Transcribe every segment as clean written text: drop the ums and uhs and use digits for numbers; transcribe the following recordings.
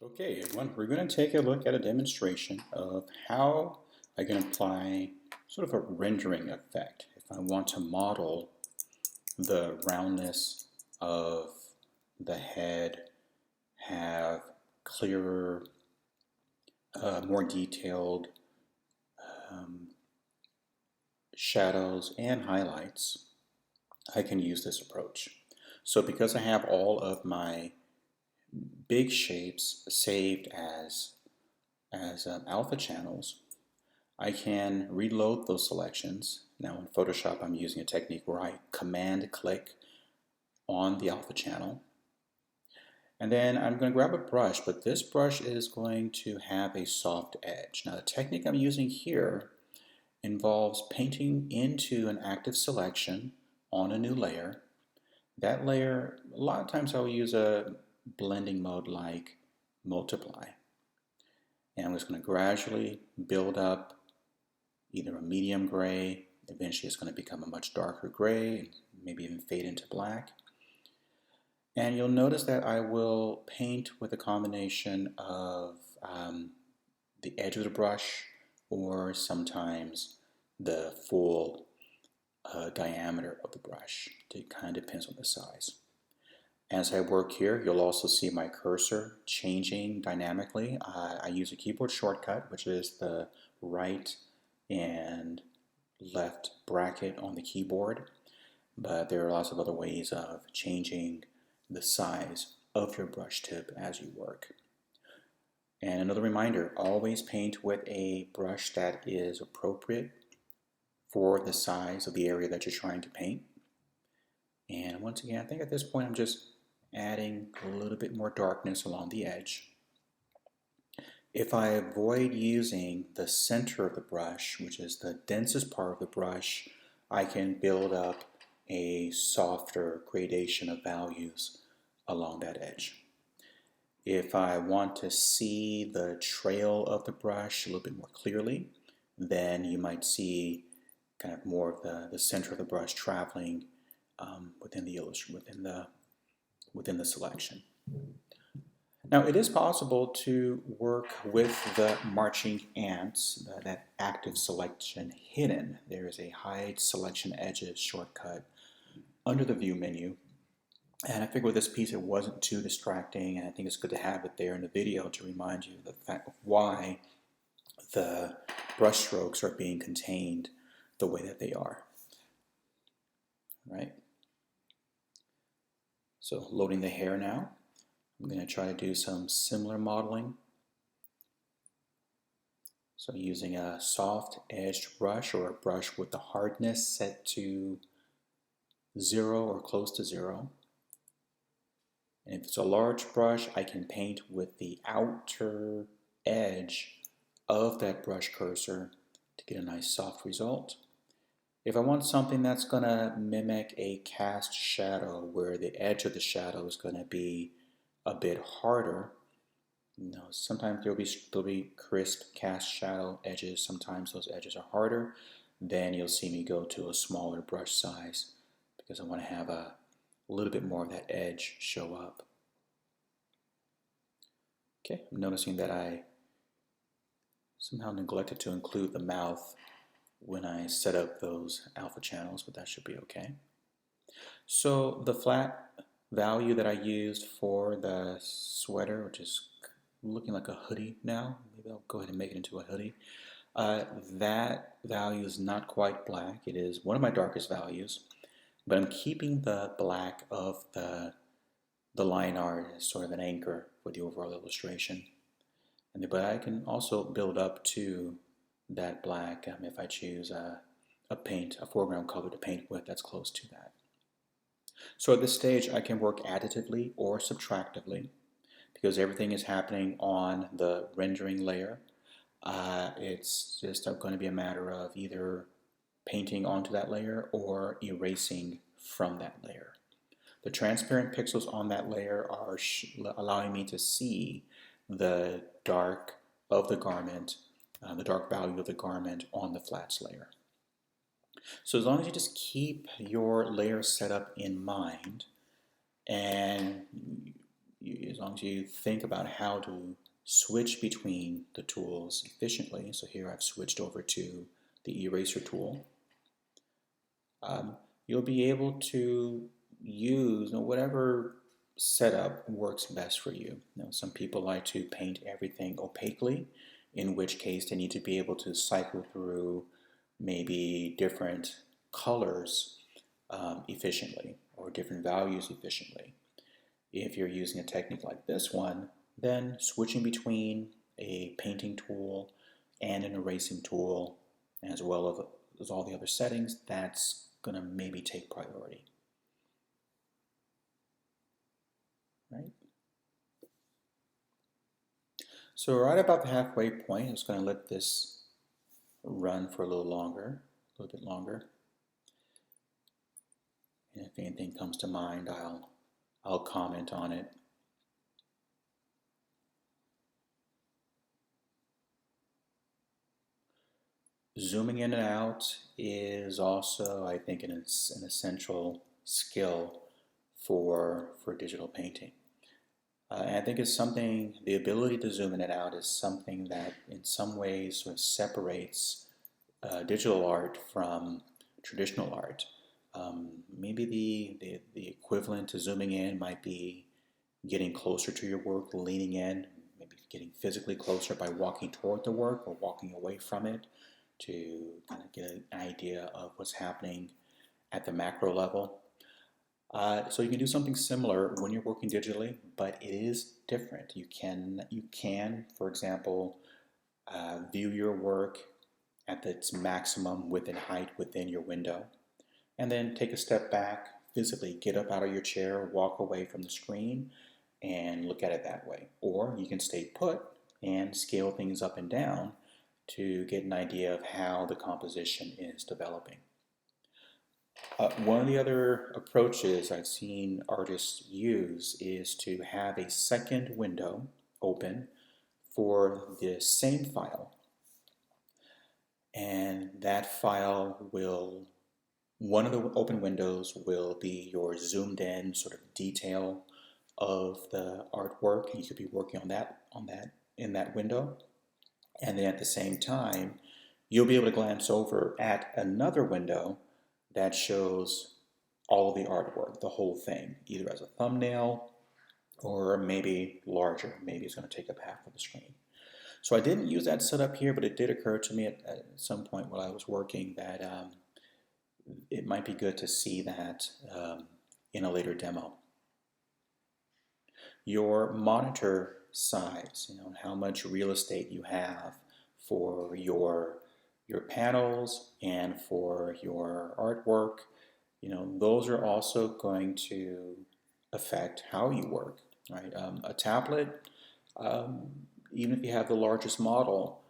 Okay, everyone, we're going to take a look at a demonstration of how I can apply sort of a rendering effect. If I want to model the roundness of the head, have clearer, more detailed um, shadows and highlights, I can use this approach. So because I have all of my big shapes saved as alpha channels, I can reload those selections. Now in Photoshop, I'm using a technique where I command click on the alpha channel. And then I'm going to grab a brush, but this brush is going to have a soft edge. Now the technique I'm using here involves painting into an active selection on a new layer. That layer, a lot of times I'll use a blending mode like multiply. And I'm just going to gradually build up either a medium gray, eventually it's going to become a much darker gray, and maybe even fade into black. And you'll notice that I will paint with a combination of the edge of the brush or sometimes the full diameter of the brush. It kind of depends on the size. As I work here, you'll also see my cursor changing dynamically. I use a keyboard shortcut, which is the right and left bracket on the keyboard, but there are lots of other ways of changing the size of your brush tip as you work. And another reminder, always paint with a brush that is appropriate for the size of the area that you're trying to paint. And once again, I think at this point I'm just adding a little bit more darkness along the edge. If I avoid using the center of the brush, which is the densest part of the brush, I can build up a softer gradation of values along that edge. If I want to see the trail of the brush a little bit more clearly, then you might see kind of more of the center of the brush traveling within the selection. Now, it is possible to work with the marching ants, that active selection hidden. There is a hide selection edges shortcut under the view menu. And I figured with this piece it wasn't too distracting, and I think it's good to have it there in the video to remind you of the fact of why the brush strokes are being contained the way that they are. Right? So loading the hair now. I'm going to try to do some similar modeling. So using a soft edged brush or a brush with the hardness set to 0 or close to 0. And if it's a large brush, I can paint with the outer edge of that brush cursor to get a nice soft result. If I want something that's going to mimic a cast shadow where the edge of the shadow is going to be a bit harder, sometimes there'll be crisp cast shadow edges, sometimes those edges are harder, then you'll see me go to a smaller brush size because I want to have a little bit more of that edge show up. Okay, I'm noticing that I somehow neglected to include the mouth when I set up those alpha channels, but that should be okay. So the flat value that I used for the sweater, which is looking like a hoodie now, maybe I'll go ahead and make it into a hoodie. That value is not quite black. It is one of my darkest values, but I'm keeping the black of the line art as sort of an anchor for the overall illustration. But I can also build up to that black if I choose a foreground color to paint with that's close to that. So at this stage I can work additively or subtractively because everything is happening on the rendering layer. It's just going to be a matter of either painting onto that layer or erasing from that layer. The transparent pixels on that layer are allowing me to see the dark of the garment, the dark value of the garment on the flats layer. So as long as you just keep your layer setup in mind, and as long as you think about how to switch between the tools efficiently. So here I've switched over to the eraser tool. You'll be able to use whatever setup works best for you. Some people like to paint everything opaquely, in which case they need to be able to cycle through maybe different colors efficiently, or different values efficiently. If you're using a technique like this one, then switching between a painting tool and an erasing tool, as well as all the other settings, that's going to maybe take priority. Right? So right about the halfway point, I'm just going to let this run for a little bit longer. And if anything comes to mind, I'll comment on it. Zooming in and out is also, I think, an essential skill for digital painting. And I think it's something, the ability to zoom in and out is something that in some ways sort of separates digital art from traditional art. Maybe the equivalent to zooming in might be getting closer to your work, leaning in, maybe getting physically closer by walking toward the work or walking away from it to kind of get an idea of what's happening at the macro level. So you can do something similar when you're working digitally, but it is different. You can, for example, view your work at its maximum width and height within your window, and then take a step back, physically get up out of your chair, walk away from the screen, and look at it that way. Or you can stay put and scale things up and down to get an idea of how the composition is developing. One of the other approaches I've seen artists use is to have a second window open for the same file. And that file will, one of the open windows will be your zoomed in sort of detail of the artwork. You could be working on that in that window. And then at the same time, you'll be able to glance over at another window that shows all of the artwork, the whole thing, either as a thumbnail or maybe larger. Maybe it's going to take up half of the screen. So I didn't use that setup here, but it did occur to me at some point while I was working that it might be good to see that in a later demo. Your monitor size, how much real estate you have for your panels and for your artwork, those are also going to affect how you work, right? A tablet, even if you have the largest model,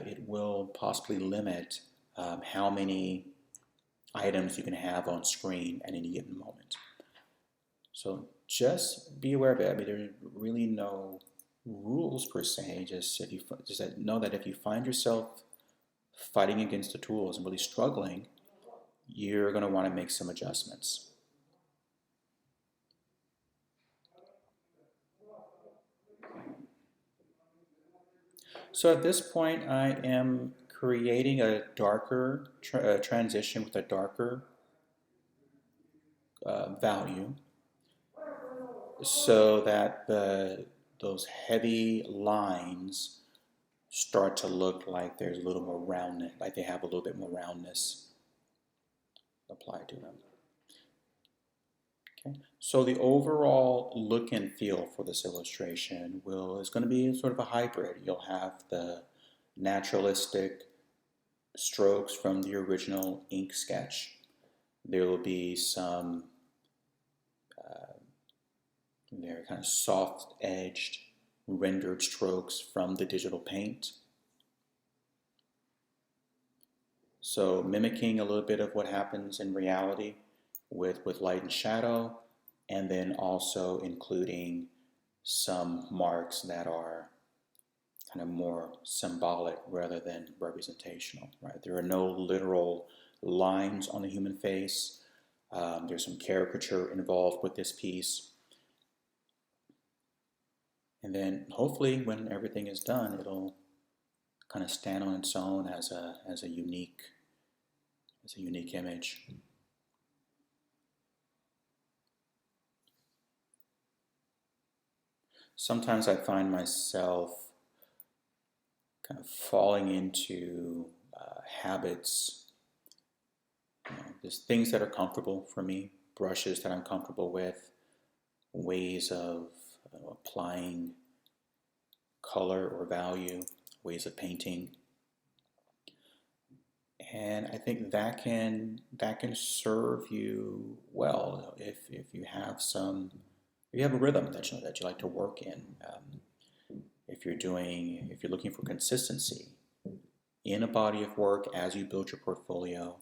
it will possibly limit how many items you can have on screen at any given moment. So just be aware of it. I mean, there's really no rules per se. Just know that if you find yourself fighting against the tools and really struggling, you're going to want to make some adjustments. So at this point, I am creating a darker transition with a darker value, so that those heavy lines start to look like there's a little more roundness, like they have a little bit more roundness applied to them. Okay, so the overall look and feel for this illustration is going to be sort of a hybrid. You'll have the naturalistic strokes from the original ink sketch. There will be some very kind of soft-edged rendered strokes from the digital paint. So mimicking a little bit of what happens in reality with light and shadow, and then also including some marks that are kind of more symbolic rather than representational, right? There are no literal lines on the human face. There's some caricature involved with this piece. And then hopefully when everything is done, it'll kind of stand on its own as a unique image. Sometimes I find myself kind of falling into habits, just things that are comfortable for me, brushes that I'm comfortable with, ways of applying color or value, ways of painting. And I think that can serve you well if you have if you have a rhythm that you like to work in. If you're looking for consistency in a body of work as you build your portfolio,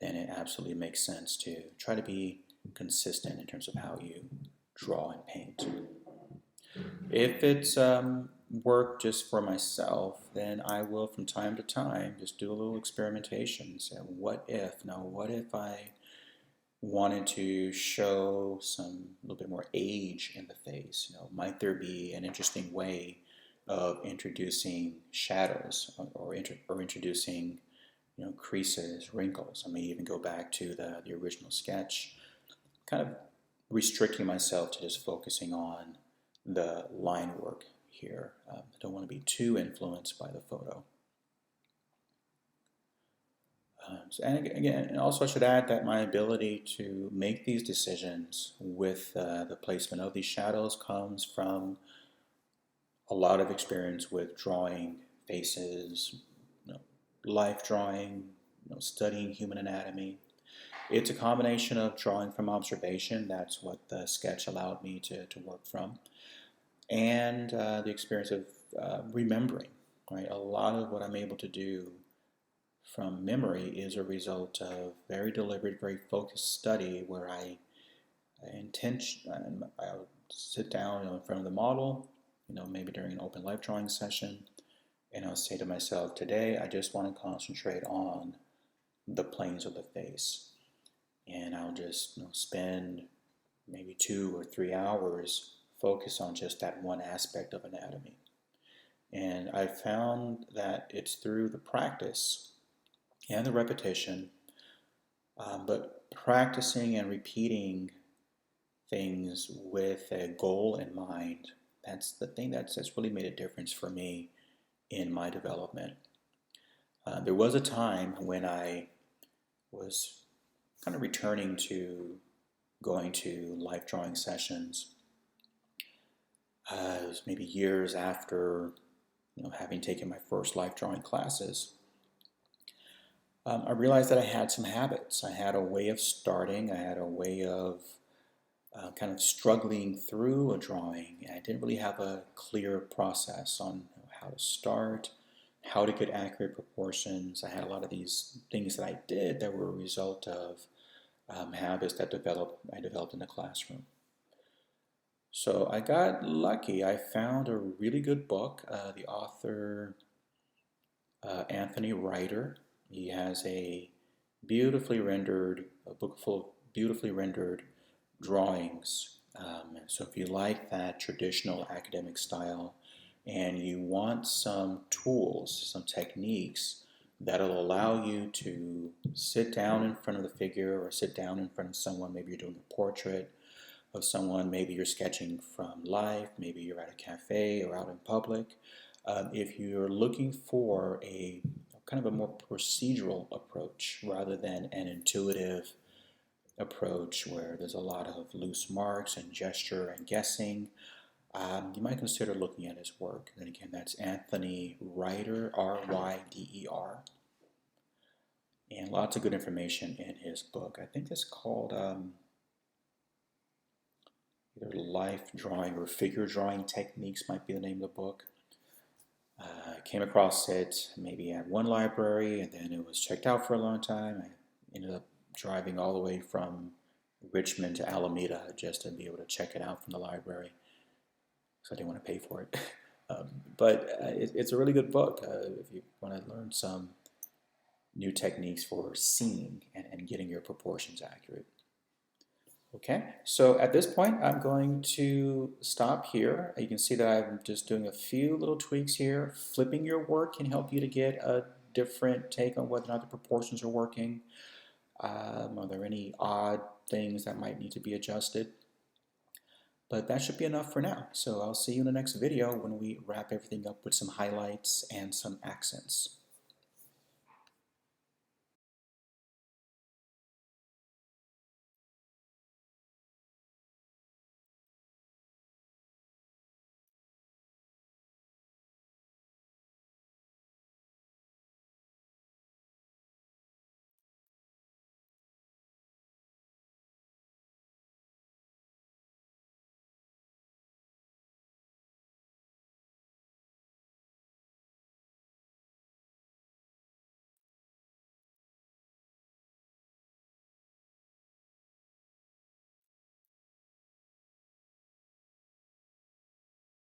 then it absolutely makes sense to try to be consistent in terms of how you draw and paint. If it's work just for myself, then I will from time to time just do a little experimentation. Say, what if? Now, what if I wanted to show a little bit more age in the face? Might there be an interesting way of introducing shadows or introducing creases, wrinkles? I may even go back to the original sketch, kind of restricting myself to just focusing on the line work here. I don't want to be too influenced by the photo. And again, and also I should add that my ability to make these decisions with the placement of these shadows comes from a lot of experience with drawing faces, life drawing, studying human anatomy. It's a combination of drawing from observation, that's what the sketch allowed me to work from, and the experience of remembering. Right, a lot of what I'm able to do from memory is a result of very deliberate, very focused study where I'll sit down in front of the model, maybe during an open life drawing session, and I'll say to myself, today I just want to concentrate on the planes of the face. And I'll just spend maybe 2 or 3 hours focus on just that one aspect of anatomy. And I found that it's through the practice and the repetition, but practicing and repeating things with a goal in mind, that's the thing that's really made a difference for me in my development. There was a time when I was kind of returning to going to life drawing sessions. It was maybe years after having taken my first life drawing classes. I realized that I had some habits. I had a way of starting. I had a way of kind of struggling through a drawing. I didn't really have a clear process on how to start, how to get accurate proportions. I had a lot of these things that I did that were a result of habits that I developed in the classroom. So I got lucky. I found a really good book. The author, Anthony Ryder, he has a book full of beautifully rendered drawings. So if you like that traditional academic style and you want some tools, some techniques that'll allow you to sit down in front of the figure or sit down in front of someone, maybe you're doing a portrait of someone, maybe you're sketching from life, maybe you're at a cafe or out in public. If you're looking for a kind of a more procedural approach rather than an intuitive approach where there's a lot of loose marks and gesture and guessing, you might consider looking at his work. And again, that's Anthony Ryder, R-Y-D-E-R. And lots of good information in his book. I think it's called either Life Drawing or Figure Drawing Techniques might be the name of the book. I came across it maybe at one library, and then it was checked out for a long time. I ended up driving all the way from Richmond to Alameda just to be able to check it out from the library, because I didn't want to pay for it. It's a really good book if you want to learn some new techniques for seeing and getting your proportions accurate. Okay, so at this point, I'm going to stop here. You can see that I'm just doing a few little tweaks here. Flipping your work can help you to get a different take on whether or not the proportions are working. Are there any odd things that might need to be adjusted? But that should be enough for now. So I'll see you in the next video when we wrap everything up with some highlights and some accents.